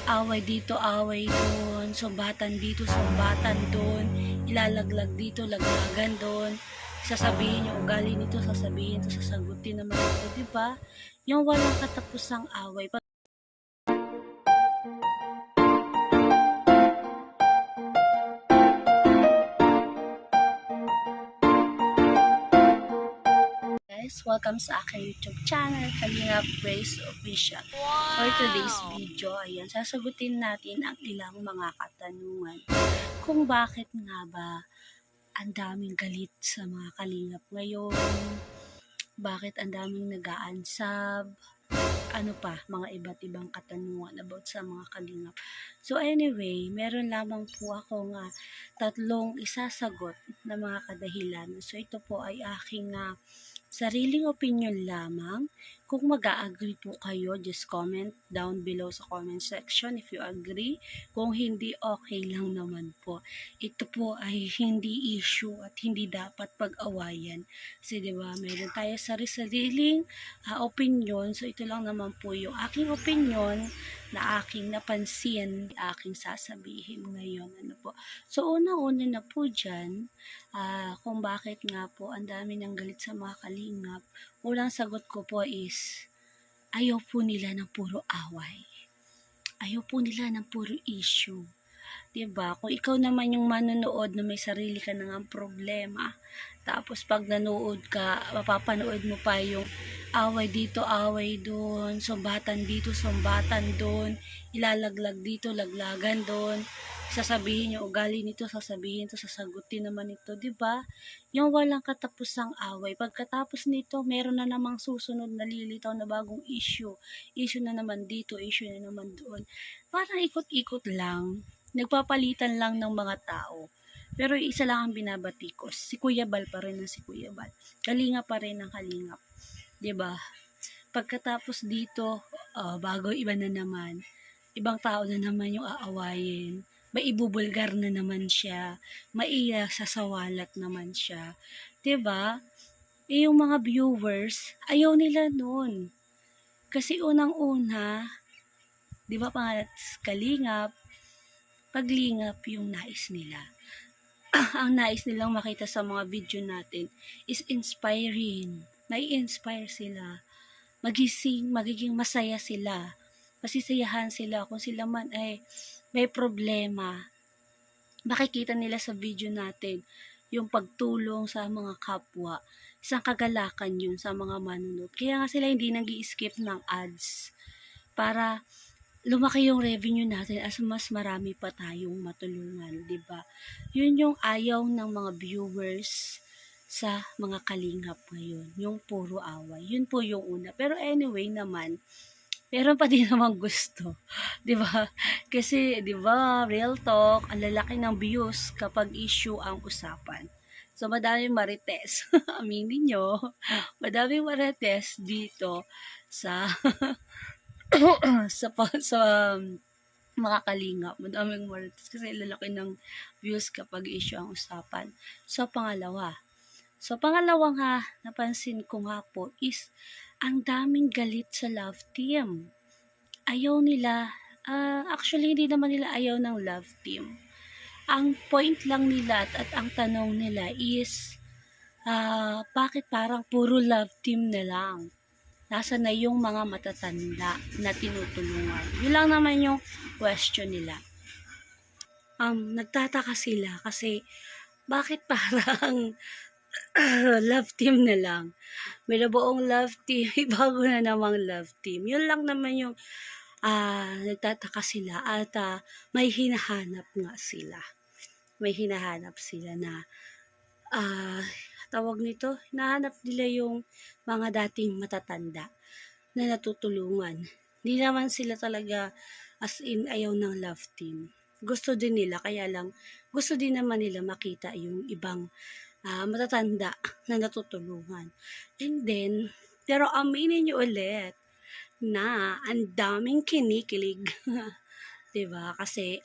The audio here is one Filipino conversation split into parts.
away dito, away doon, sumbatan dito, sumbatan doon, ilalaglag dito, laglagan doon, sasabihin yung ugali nito, sasabihin to, sasagutin naman ito, di ba? Yung walang katapusang away. Guys, welcome sa aking YouTube channel, Kalingap Grace Official. For today's video, ayan, sasagutin natin ang ilang mga katanungan. Kung bakit nga ba ang daming galit sa mga kalingap ngayon, bakit ang daming nag-aansab, ano pa, mga iba't ibang katanungan about sa mga kalingap. So anyway, meron lamang po akong tatlong isasagot na mga kadahilan. So ito po ay aking sariling opinion lamang. Kung mag-a-agree po kayo, just comment down below sa comment section if you agree. Kung hindi, okay lang naman po. Ito po ay hindi issue at hindi dapat pag-awayan. Kasi diba, meron tayo sariling opinion. So ito lang naman po yung aking opinion na aking napansin, aking sasabihin ngayon. Ano po. So una-una na po dyan, kung bakit nga po ang dami ng galit sa mga kalingap, unang sagot ko po is, ayaw po nila ng puro away. Ayaw po nila ng puro issue. Diba? Kung ikaw naman yung manonood na may sarili ka nang problema, tapos pag nanood ka, mapapanood mo pa yung away dito, away doon, sumbatan dito, sumbatan doon, ilalaglag dito, laglagan doon, sasabihin yung ugali nito, sasabihin to, sasagutin naman ito, di ba? Yung walang katapusang away. Pagkatapos nito, meron na namang susunod na lilitaw na bagong issue. Issue na naman dito, issue na naman doon. Parang ikot-ikot lang. Nagpapalitan lang ng mga tao. Pero isa lang ang binabatikos. Si Kuya Bal pa rin ang si Kuya Bal. Kalinga pa rin ang kalingap. 'Di ba? Pagkatapos dito, bago iba na naman. Ibang tao na naman yung aawayin. May ibubulgar na naman siya. May sasawalat naman siya. 'Di ba? Yung mga viewers, ayaw nila nun. Kasi unang-una, 'di ba pangalat kalingap, paglingap yung nais nila. Ang nais nilang makita sa mga video natin is inspiring. Nai-inspire sila. Magiging masaya sila. Masisiyahan sila kung sila man ay may problema. Makikita nila sa video natin yung pagtulong sa mga kapwa. Isang kagalakan yun sa mga manunod. Kaya nga sila hindi nag-i-skip ng ads para lumaki yung revenue natin as mas marami pa tayong matulungan, 'di ba? Yun yung ayaw ng mga viewers sa mga kalingap ngayon, yung puro away. Yun po yung una. Pero anyway naman, meron pa din namang gusto, 'di ba? Kasi 'di ba, real talk, ang lalaki ng views kapag issue ang usapan. So madaming marites, aminin nyo, madaming marites dito sa sa mga kalingap, madaming marites kasi lalaki ng views kapag issue ang usapan. So pangalawa nga, napansin ko nga po is ang daming galit sa love team. Ayaw nila, actually hindi naman nila ayaw ng love team. Ang point lang nila at ang tanong nila is, bakit parang puro love team na lang? Nasa na yung mga matatanda na tinutulungan? Yun lang naman yung question nila. Nagtataka sila kasi bakit parang love team na lang? May buong love team, bago na namang love team. Yun lang naman yung nagtataka sila at may hinahanap nga sila. May hinahanap sila na tawag nito, hinahanap nila yung mga dating matatanda na natutulungan. Hindi naman sila talaga as in ayaw ng love team. Gusto din nila, kaya lang gusto din naman nila makita yung ibang matatanda na natutulungan. And then, pero aminin nyo ulit na ang daming kinikilig. 'Di ba? Kasi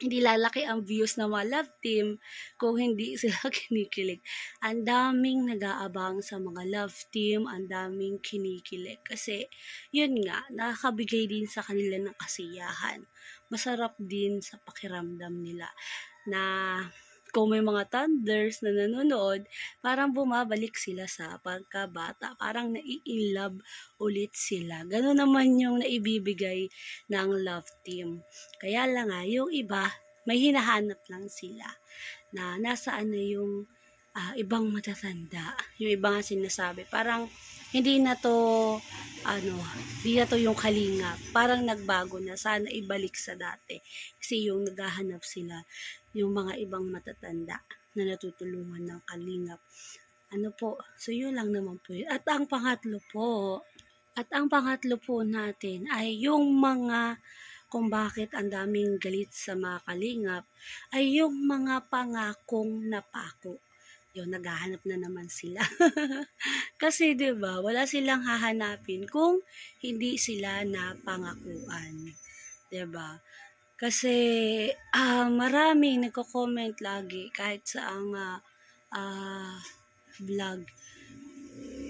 hindi lalaki ang views ng mga love team kung hindi sila kinikilig. Ang daming nag-aabang sa mga love team, ang daming kinikilig. Kasi, yun nga, nakakabigay din sa kanila ng kasiyahan. Masarap din sa pakiramdam nila na kung may mga thunders na nanonood, parang bumabalik sila sa pagkabata. Parang nai-inlove ulit sila. Gano'n naman yung naibibigay ng love team. Kaya lang nga, yung iba, may hinahanap lang sila na nasaan na yung ibang matatanda. Yung iba nga sinasabi, parang hindi na to, hindi na to yung kalingap. Parang nagbago na, sana ibalik sa dati. Kasi yung naghahanap sila, yung mga ibang matatanda na natutulungan ng kalingap. Ano po, so yun lang naman po yun. At ang pangatlo po natin ay yung mga kung bakit ang daming galit sa mga kalingap ay yung mga pangakong napako. Yun, naghahanap na naman sila. Kasi 'di ba, wala silang hahanapin kung hindi sila napangakuan, 'di ba? Kasi maraming nagko-comment lagi kahit sa ang vlog.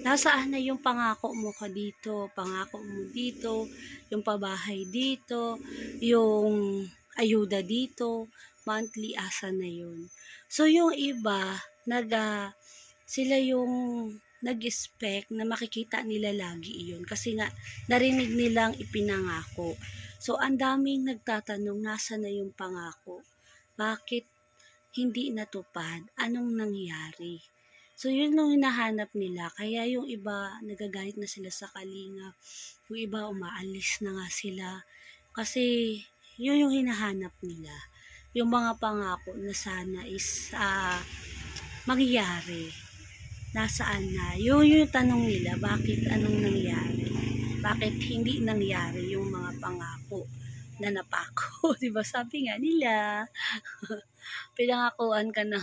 Nasaan na yung pangako mo ka dito, pangako mo dito, yung pabahay dito, yung ayuda dito, monthly asa na yun. So yung iba, sila yung nag-expect na makikita nila lagi iyon kasi nga narinig nilang ipinangako. So ang daming nagtatanong nasa na yung pangako. Bakit hindi natupad? Anong nangyari? So, yun yung hinahanap nila. Kaya yung iba, nagagalit na sila sa kalingap. Yung iba, umaalis na nga sila. Kasi, yun yung hinahanap nila. Yung mga pangako na sana is mangyayari. Nasaan na? Yun yung tanong nila, bakit anong nangyari? Bakit hindi nangyari yung mga pangako na napako? Diba? Sabi nga nila, pinangakuan ka na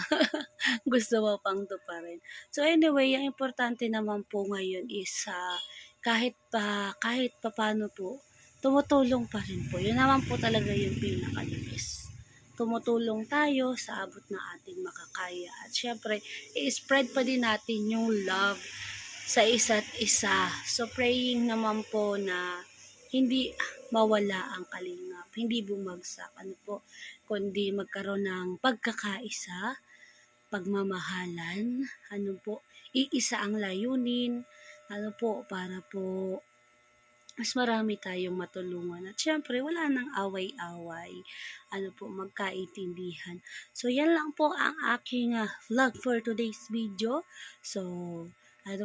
gusto mo pang tuparin. So anyway, ang importante naman po ngayon is kahit paano po, tumutulong pa rin po. Yun naman po talaga yung pinaka-best. Tumutulong tayo sa abot ng ating makakaya. At syempre, i-spread pa din natin yung love sa isa't isa. So praying naman po na hindi mawala ang kalingap, hindi bumagsak, kundi magkaroon ng pagkakaisa, pagmamahalan, iisa ang layunin, para po mas marami tayong matulungan. At syempre, wala nang away-away, magkaintindihan. So, yan lang po ang aking vlog for today's video. So,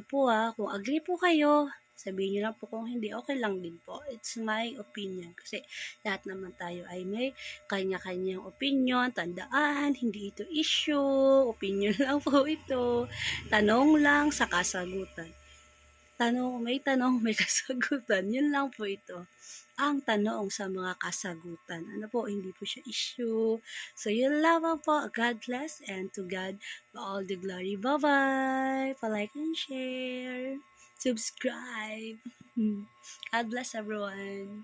kung agree po kayo, sabihin nyo lang po, kung hindi, okay lang din po. It's my opinion. Kasi lahat naman tayo ay may kanya-kanyang opinion. Tandaan, hindi ito issue. Opinion lang po ito. Tanong lang sa kasagutan. May tanong, may kasagutan. Yun lang po ito. Ang tanong sa mga kasagutan. Hindi po siya issue. So, yun lamang po. God bless and to God all the glory. Bye-bye! Pa-like and share. Subscribe. God bless everyone.